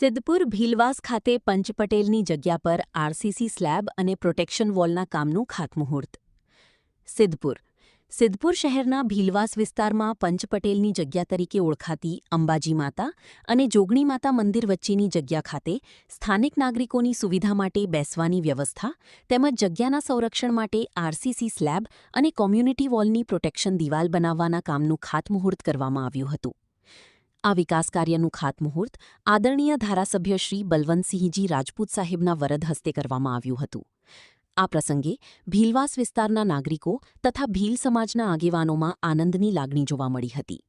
સિદ્ધપુર ભીલવાસ ખાતે પંચ પટેલની જગ્યા પર આરસીસી સ્લેબ અને પ્રોટેક્શન વોલના કામનું ખાતમુહૂર્ત. સિદ્ધપુર શહેરના ભીલવાસ વિસ્તારમાં પંચ પટેલની જગ્યા તરીકે ઓળખાતી અંબાજી માતા અને જોગણી માતા મંદિર વચ્ચેની જગ્યા ખાતે સ્થાનિક નાગરિકોની સુવિધા માટે બેસવાની વ્યવસ્થા તેમજ જગ્યાના સંરક્ષણ માટે આરસીસી સ્લેબ અને કોમ્યુનિટી વોલની પ્રોટેક્શન દિવાલ બનાવવાના કામનું ખાતમુહૂર્ત કરવામાં આવ્યું હતું. આ વિકાસ કાર્યનું ખાતમુહૂર્ત આદરણીય ધારાસભ્ય શ્રી બલવંતસિંહજી રાજપૂત સાહેબના વરદ હસ્તે કરવામાં આવ્યું હતું. આ પ્રસંગે ભીલવાસ વિસ્તારના નાગરિકો તથા ભીલ સમાજના આગેવાનોમાં આનંદની લાગણી જોવા મળી હતી.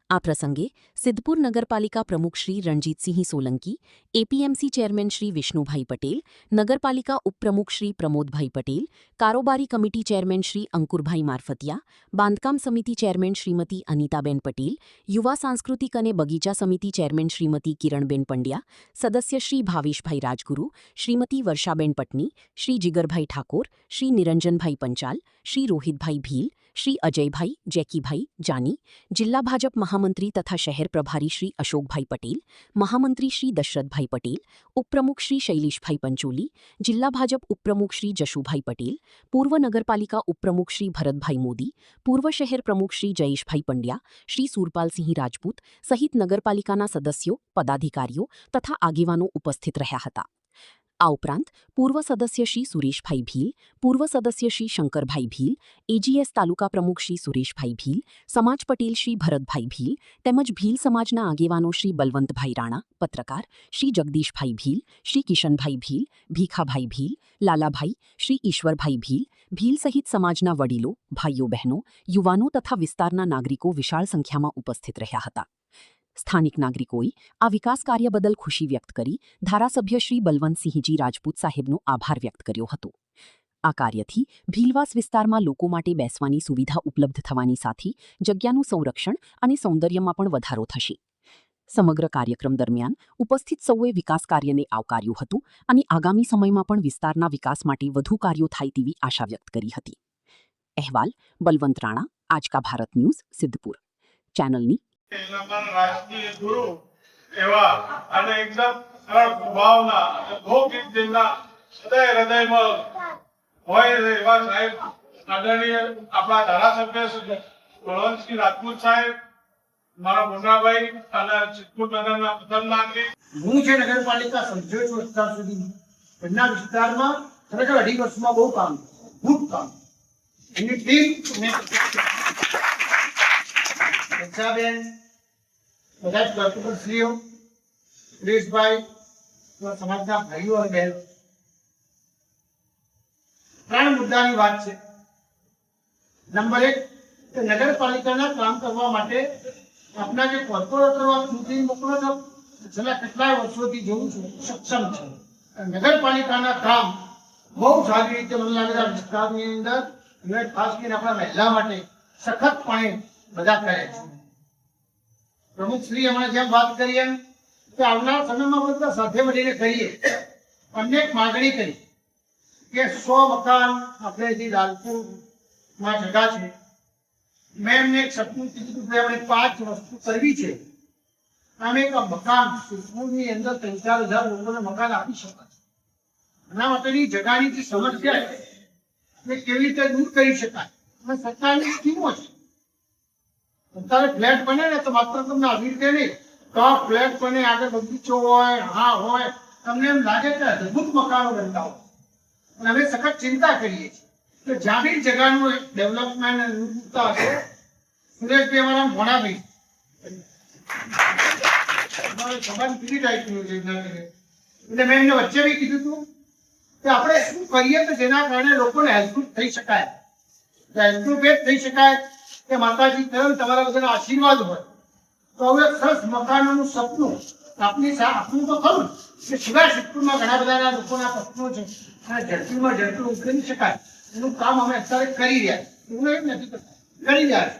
આ પ્રસંગે સિદ્ધપુર નગરપાલિકા પ્રમુખ શ્રી રણજીતસિંહ સોલંકી, એપીએમસી ચેરમેન શ્રી વિષ્ણુભાઈ પટેલ, નગરપાલિકા ઉપપ્રમુખ શ્રી પ્રમોદભાઈ પટેલ, કારોબારી કમિટી ચેરમેન શ્રી અંકુરભાઈ મારફતિયા, બાંધકામ સમિતિ ચેરમેન શ્રીમતી અનિતાબેન પટેલ, યુવા સાંસ્કૃતિક અને બગીચા સમિતિ ચેરમેન શ્રીમતી કિરણબેન પંડ્યા, સદસ્ય શ્રી ભાવેશભાઈ રાજગુરુ, શ્રીમતી વર્ષાબેન પટની, શ્રી જીગરભાઈ ઠાકોર, શ્રી નિરંજનભાઈ પંચાલ, શ્રી રોહિતભાઈ ભીલ, શ્રી અજયભાઈ જેકીભાઈ જાની, જિલ્લા ભાજપ મહામંત્રી તથા શહેર પ્રભારી શ્રી અશોકભાઈ પટેલ, મહામંત્રી શ્રી દશરથભાઈ પટેલ, ઉપપ્રમુખ શ્રી શૈલેષભાઈ પંચોલી, જિલ્લા ભાજપ ઉપપ્રમુખ શ્રી જશુભાઈ પટેલ, પૂર્વ નગરપાલિકા ઉપપ્રમુખ શ્રી ભરતભાઈ મોદી, પૂર્વ શહેર પ્રમુખ શ્રી જયેશભાઈ પંડ્યા, શ્રી સુરપાલસિંહ રાજપૂત સહિત નગરપાલિકાના સદસ્યો, પદાધિકારીઓ તથા આગેવાનો ઉપસ્થિત રહ્યા હતા. આ ઉપરાંત પૂર્વ સદસ્ય શ્રી સુરેશભાઈ ભીલ, પૂર્વ સદસ્ય શ્રી શંકરભાઈ ભીલ, એજીએસ તાલુકા પ્રમુખ શ્રી સુરેશભાઈ ભીલ, સમાજ પટેલ શ્રી ભરતભાઈ ભીલ તેમજ ભીલ સમાજના આગેવાનો શ્રી બલવંતભાઈ રાણા, પત્રકાર શ્રી જગદીશભાઈ ભીલ, શ્રી કિશનભાઈ ભીલ, ભીખાભાઈ ભીલ, લાલાભાઈ, શ્રી ઈશ્વરભાઈ ભીલ, ભીલ સહિત સમાજના વડીલો, ભાઈઓ બહેનો, યુવાનો તથા વિસ્તારના નાગરિકો વિશાળ સંખ્યામાં ઉપસ્થિત રહ્યા હતા. સ્થાનિક નાગરિકોએ આ વિકાસ કાર્ય બદલ ખુશી વ્યક્ત કરી ધારાસભ્ય શ્રી બલવંતસિંહજી રાજપૂત સાહેબનો આભાર વ્યક્ત કર્યો હતો. આ કાર્યથી ભીલવાસ વિસ્તારમાં લોકો માટે બેસવાની સુવિધા ઉપલબ્ધ થવાની સાથે જગ્યાનું સંરક્ષણ અને સૌંદર્યમાં પણ વધારો થશે. સમગ્ર કાર્યક્રમ દરમિયાન ઉપસ્થિત સૌએ વિકાસ કાર્યને આવકાર્યું હતું અને આગામી સમયમાં પણ વિસ્તારના વિકાસ માટે વધુ કાર્યો થાય તેવી આશા વ્યક્ત કરી હતી. અહેવાલ બલવંત રાણા, આજકા ભારત ન્યૂઝ, સિદ્ધપુર. ચેનલની राजकीय गुरु एवं અને એકદમ સરળ સ્વભાવના ભૌતિક દિનના સદાય હૃદયમાં હોય એવા સાહેબ આદરણીય આપણા ધારાસભ્ય બળવંતસિંહ રાજપૂત સાહેબ, મારા મુન્નાભાઈ અને સિદ્ધપુર નગરના પ્રથમ નાગરિક. હું છે નગરપાલિકા સભ્ય છું અત્યાર સુધી. એમના વિસ્તારમાં ખરેખર 2.5 વર્ષમાં બહુ કામ, ખૂબ કામ. એની ટીમ બેન, બધા જ ડોક્ટરશ્રીઓ, સુરેશભાઈ, સમાજના ભાઈઓ અને બહેનો, 3 મુદ્દાની વાત છે. નંબર 1 કે નગરપાલિકાના કામ કરવા માટે આપના જે કોર્પોરેટરો સુધી મોકલો છો, છેલ્લા કેટલાય વર્ષોથી જોઉં છું સક્ષમ છે. નગરપાલિકાના કામ બહુ સારી રીતે મને લાગે છે વિસ્તારની અંદર ખાસ કરીને આપણા મહિલા માટે સખતપણે બધા કરે છે. પ્રમુખ શ્રી હમણાં જેમ વાત કરી એમ કે આવનાર સમયમાં બધા સાથે મળીને કરીએ. અમને એક માગણી કરી કે 100 મકાન આપણે જે લાલપુરમાં જગા છે, મેં એમને એક સપનું કીધું કે આપણે 5 વસ્તુ કરવી છે. અમે એક મકાન સિદ્ધપુરની અંદર 3-4 હજાર લોકોને મકાન આપી શકાય. એના માટેની જગાની જે સમસ્યા છે એ કેવી રીતે દૂર કરી શકાય. અને સરકારની સ્કીમો છે. અત્યારે ફ્લેટ બને ને તો માત્ર તમને આવી રીતે નહીં, તો ફ્લેટ બને, આગળ બગીચો હોય, હા હોય, તમને એમ લાગે કે અદભુત મકાનો બનતા હોય. અને અમે સખત ચિંતા કરીએ છીએ કે જ્યાં બી જગાનું ડેવલપમેન્ટ અનુકૂળતા હશે, સુરેશભાઈ અમારા ભણાવી એટલે મેં એમને વચ્ચે બી કીધું હતું કે આપણે શું કરીએ તો જેના કારણે લોકોને હેલ્પફુલ થઈ શકાય. હેલ્પફુલ પેજ થઈ શકાય કે માતાજી તમારા બધાના આશીર્વાદ હોય તો હવે સરસ મકાનોનું સપનું આપણું તો ખરું કે સિવાય સિદ્ધપુરમાં ઘણા બધા લોકોના સપનો છે અને ઝડપીમાં ઝડપી ઉકેલી શકાય એનું કામ અમે અત્યારે કરી રહ્યા છીએ. એવું એમ નથી કરતા, કરી રહ્યા છે.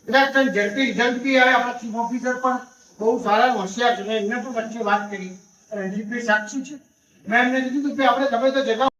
કદાચ ઝડપી રિઝલ્ટ બી આવે. આપણા ચીફ ઓફિસર પણ બહુ સારા હોશિયાર છે. એમને પણ વચ્ચે વાત કરી, રણજીતભાઈ સાક્ષી છે. મેં એમને કીધું કે આપણે તમે તો જગા